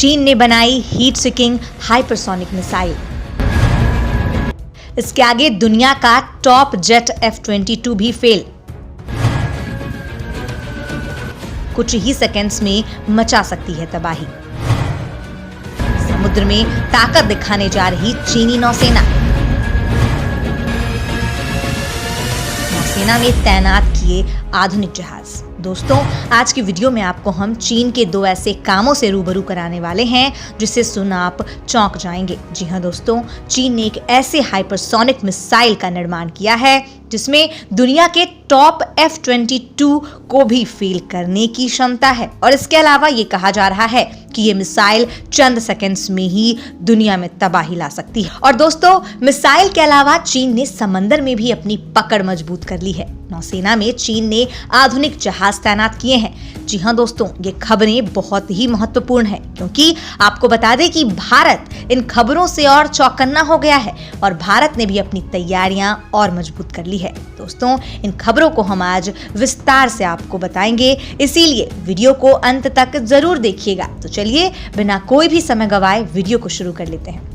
चीन ने बनाई हीट सीकिंग हाइपरसोनिक मिसाइल। इसके आगे दुनिया का टॉप जेट F-22 भी फेल। कुछ ही सेकंड्स में मचा सकती है तबाही। समुद्र में ताकत दिखाने जा रही चीनी नौसेना। नौसेना में तैनात किए आधुनिक जहाज। दोस्तों, आज की वीडियो में आपको हम चीन के दो ऐसे कामों से रूबरू कराने वाले हैं जिसे सुन आप चौंक जाएंगे। जी हां दोस्तों, चीन ने एक ऐसे हाइपरसोनिक मिसाइल का निर्माण किया है जिसमें दुनिया के टॉप F-22 को भी फेल करने की क्षमता है। और इसके अलावा ये कहा जा रहा है कि ये मिसाइल चंद सेकंड्स में ही दुनिया में तबाही ला सकती है। और दोस्तों, मिसाइल के अलावा चीन ने समंदर में भी अपनी पकड़ मजबूत कर ली है। नौसेना में चीन ने आधुनिक जहाज तैनात किए हैं। जी हां दोस्तों, ये खबरें बहुत ही महत्वपूर्ण है क्योंकि आपको बता दें कि भारत इन खबरों से और चौकन्ना हो गया है और भारत ने भी अपनी तैयारियां और मजबूत कर ली है। दोस्तों, इन खबरों को हम आज विस्तार से आपको बताएंगे, इसीलिए वीडियो को अंत तक जरूर देखिएगा। तो चलिए बिना कोई भी समय गवाए वीडियो को शुरू कर लेते हैं।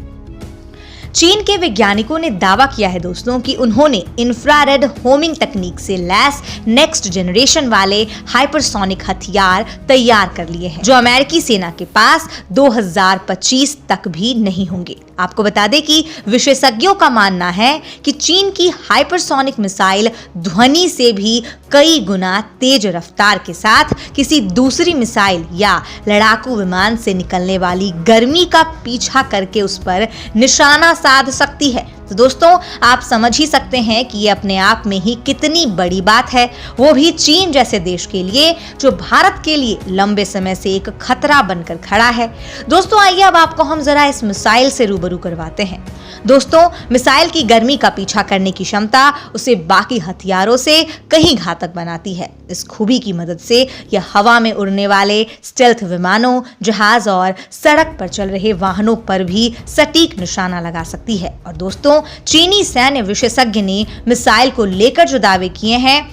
चीन के वैज्ञानिकों ने दावा किया है दोस्तों कि उन्होंने इंफ्रारेड होमिंग तकनीक से लैस नेक्स्ट जनरेशन वाले हाइपरसोनिक हथियार तैयार कर लिए हैं जो अमेरिकी सेना के पास 2025 तक भी नहीं होंगे। आपको बता दें कि विशेषज्ञों का मानना है कि चीन की हाइपरसोनिक मिसाइल ध्वनि से भी कई गुना तेज रफ्तार के साथ किसी दूसरी मिसाइल या लड़ाकू विमान से निकलने वाली गर्मी का पीछा करके उस पर निशाना साध सकती है। तो दोस्तों, आप समझ ही सकते हैं कि ये अपने आप में ही कितनी बड़ी बात है, वो भी चीन जैसे देश के लिए जो भारत के लिए लंबे समय से एक खतरा बनकर खड़ा है। दोस्तों, आइए अब आपको हम जरा इस मिसाइल से रूबरू करवाते हैं। दोस्तों, मिसाइल की गर्मी का पीछा करने की क्षमता उसे बाकी हथियारों से कहीं घातक बनाती है। इस खूबी की मदद से यह हवा में उड़ने वाले स्टेल्थ विमानों, जहाज और सड़क पर चल रहे वाहनों पर भी सटीक निशाना लगा सकती है। और दोस्तों, चीनी सैन्य विशेषज्ञ ने मिसाइल को लेकर जो दावे किए हैं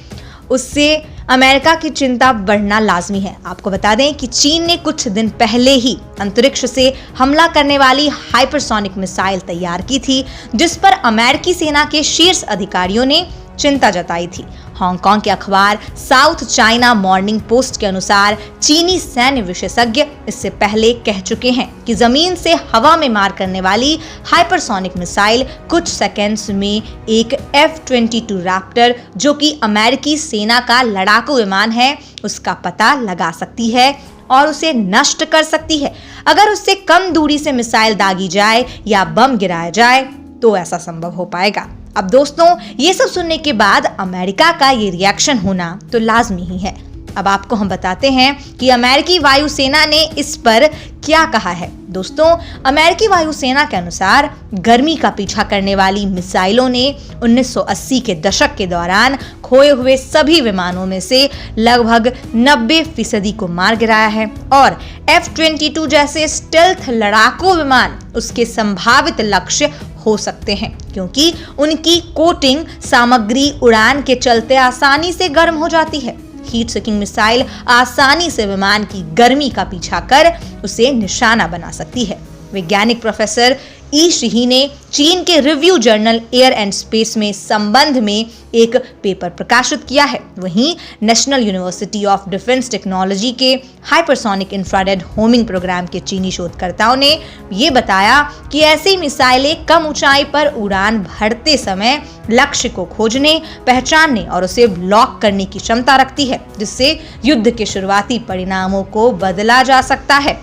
उससे अमेरिका की चिंता बढ़ना लाजमी है। आपको बता दें कि चीन ने कुछ दिन पहले ही अंतरिक्ष से हमला करने वाली हाइपरसोनिक मिसाइल तैयार की थी जिस पर अमेरिकी सेना के शीर्ष अधिकारियों ने चिंता जताई थी। हांगकांग के अखबार साउथ चाइना मॉर्निंग पोस्ट के अनुसार चीनी सैन्य विशेषज्ञ इससे पहले कह चुके हैं कि जमीन से हवा में मार करने वाली हाइपरसोनिक मिसाइल कुछ सेकंड्स में एक F-22 रैप्टर, जो कि अमेरिकी सेना का लड़ाकू विमान है, उसका पता लगा सकती है और उसे नष्ट कर सकती है। अगर उससे कम दूरी से मिसाइल दागी जाए या बम गिराया जाए तो ऐसा संभव हो पाएगा। अब दोस्तों, ये सब सुनने के बाद अमेरिका का ये रिएक्शन होना तो लाजमी ही है। अब आपको हम बताते हैं कि अमेरिकी वायुसेना ने इस पर क्या कहा है। दोस्तों, अमेरिकी वायुसेना के अनुसार गर्मी का पीछा करने वाली मिसाइलों ने 1980 के दशक के दौरान खोए हुए सभी विमानों में से लगभग 90% को मार गिराया है और F-22 जैसे स्टेल्थ लड़ाकू विमान उसके संभावित लक्ष्य हो सकते हैं क्योंकि उनकी कोटिंग सामग्री उड़ान के चलते आसानी से गर्म हो जाती है। हीट सीकिंग मिसाइल आसानी से विमान की गर्मी का पीछा कर उसे निशाना बना सकती है। वैज्ञानिक प्रोफेसर ई शी ने चीन के review journal air and space में संबंध में एक पेपर प्रकाशित किया है। वहीं national university of defence technology के हाइपरसोनिक इंफ्रारेड होमिंग प्रोग्राम के चीनी शोधकर्ताओं ने ये बताया कि ऐसी मिसाइलें कम ऊंचाई पर उड़ान भरते समय लक्ष्य को खोजने, पहचानने और उसे ब्लॉक करने की क्षमता रखती है, जिससे युद्ध के शुरुआती परिणामों को बदला जा सकता है।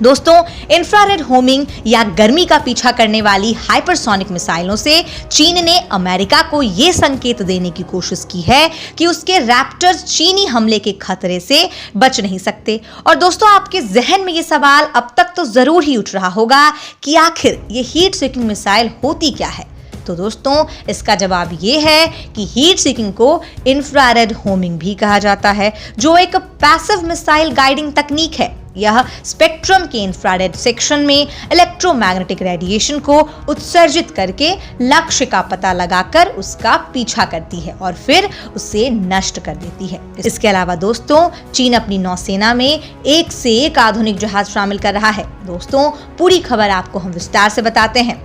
दोस्तों, इंफ्रारेड होमिंग या गर्मी का पीछा करने वाली हाइपरसोनिक मिसाइलों से चीन ने अमेरिका को यह संकेत देने की कोशिश की है कि उसके रैप्टर्स चीनी हमले के खतरे से बच नहीं सकते। और दोस्तों, आपके जहन में ये सवाल अब तक तो जरूर ही उठ रहा होगा कि आखिर ये हीट सीकिंग मिसाइल होती क्या है। तो दोस्तों, इसका जवाब ये है कि हीट सीकिंग को इंफ्रारेड होमिंग भी कहा जाता है, जो एक पैसिव मिसाइल गाइडिंग तकनीक है। यह स्पेक्ट्रम के इंफ्रारेड सेक्शन में इलेक्ट्रोमैग्नेटिक रेडिएशन को उत्सर्जित करके लक्ष्य का पता लगाकर उसका पीछा करती है और फिर उसे नष्ट कर देती है। इसके अलावा दोस्तों, चीन अपनी नौसेना में एक से एक आधुनिक जहाज शामिल कर रहा है। दोस्तों, पूरी खबर आपको हम विस्तार से बताते हैं।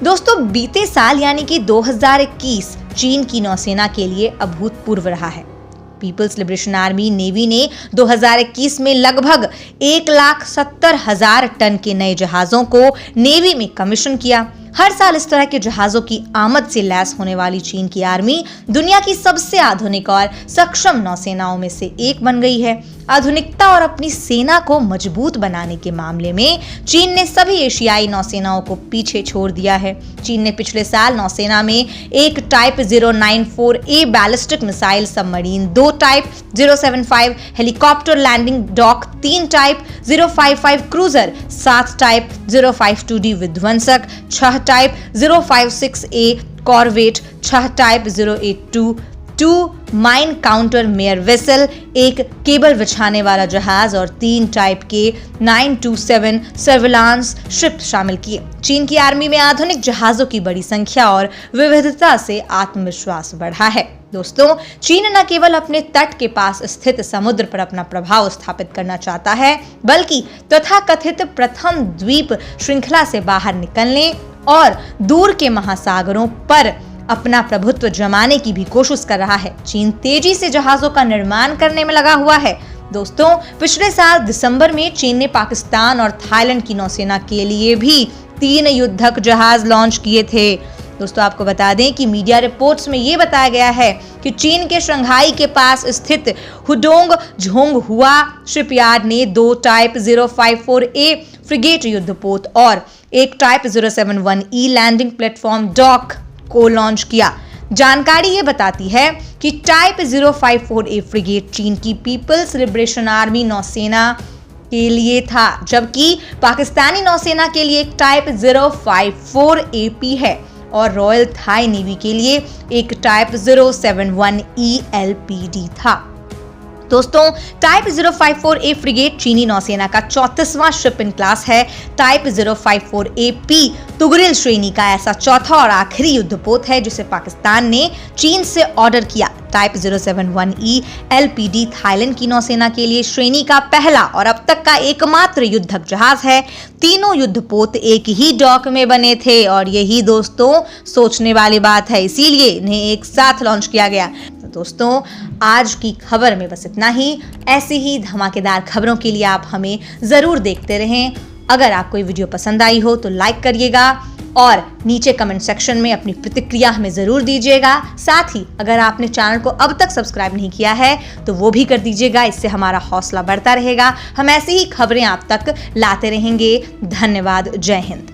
दोस्तों, बीते साल यानी कि 2021 चीन की नौसेना के लिए अभूतपूर्व रहा है। पीपल्स लिबरेशन आर्मी नेवी ने 2021 में लगभग 1,70,000 टन के नए जहाजों को नेवी में कमीशन किया। हर साल इस तरह के जहाजों की आमद से लैस होने वाली चीन की आर्मी दुनिया की सबसे आधुनिक और सक्षम नौसेनाओं में से एक बन गई है। आधुनिकता और अपनी सेना को मजबूत बनाने के मामले में चीन ने सभी एशियाई नौसेनाओं को पीछे छोड़ दिया है। चीन ने पिछले साल नौसेना में एक type 094A ballistic missile submarine, 2 type 075 helicopter landing dock, 3 type 055 cruiser, 7 type 052D विध्वंसक, 6 type 056A corvette, 6 type 082 mine counter measure vessel, एक केबल बिछाने वाला जहाज और 3 टाइप के 927 सर्विलांस शिप शामिल किए। चीन की आर्मी में आधुनिक जहाजों की बड़ी संख्या और विविधता से आत्मविश्वास बढ़ा है। दोस्तों, चीन न केवल अपने तट के पास स्थित समुद्र पर अपना प्रभाव स्थापित करना चाहता है, बल्कि तथाकथित प्रथम द्वीप श्रृंखला से बाहर निकलने और दूर के महासागरों पर अपना प्रभुत्व जमाने की भी कोशिश कर रहा है। चीन तेजी से जहाजों का निर्माण करने में लगा हुआ है। दोस्तों, पिछले साल दिसंबर में चीन ने पाकिस्तान और थाईलैंड की नौसेना के लिए भी 3 युद्धक जहाज लॉन्च किए थे। दोस्तों, आपको बता दें कि मीडिया रिपोर्ट्स में ये बताया गया है कि चीन के शंघाई के पास स्थित हुडोंग झोंगहुआ शिपयार्ड ने 2 टाइप 054A फ्रिगेट युद्धपोत और 1 type 071E landing platform dock को लॉन्च किया। जानकारी ये बताती है कि टाइप 054A फ्रिगेट चीन की पीपल्स लिबरेशन आर्मी नौसेना के लिए था, जबकि पाकिस्तानी नौसेना के लिए एक टाइप 054AP है और रॉयल थाई नेवी के लिए एक टाइप 071E LPD था। दोस्तों, टाइप 054A फ्रिगेट चीनी नौसेना का 34वां शिप इन क्लास है। टाइप 054AP तुगरिल श्रेणी का ऐसा चौथा और आखिरी युद्धपोत है जिसे पाकिस्तान ने चीन से ऑर्डर किया। टाइप 071E LPD थाईलैंड की नौसेना के लिए श्रेणी का पहला और अब तक का एकमात्र युद्धक जहाज है। तीनों युद्धपोत एक ही डॉक में बने थे और यही दोस्तों सोचने वाली बात है, इसीलिए इन्हें एक साथ लॉन्च किया गया। दोस्तों, आज की खबर में बस इतना ही। ऐसी ही धमाकेदार खबरों के लिए आप हमें जरूर देखते रहें। अगर आपको ये वीडियो पसंद आई हो तो लाइक करिएगा और नीचे कमेंट सेक्शन में अपनी प्रतिक्रिया हमें जरूर दीजिएगा। साथ ही अगर आपने चैनल को अब तक सब्सक्राइब नहीं किया है तो वो भी कर दीजिएगा, इससे हमारा हौसला बढ़ता रहेगा। हम ऐसी ही खबरें आप तक लाते रहेंगे। धन्यवाद। जय हिंद।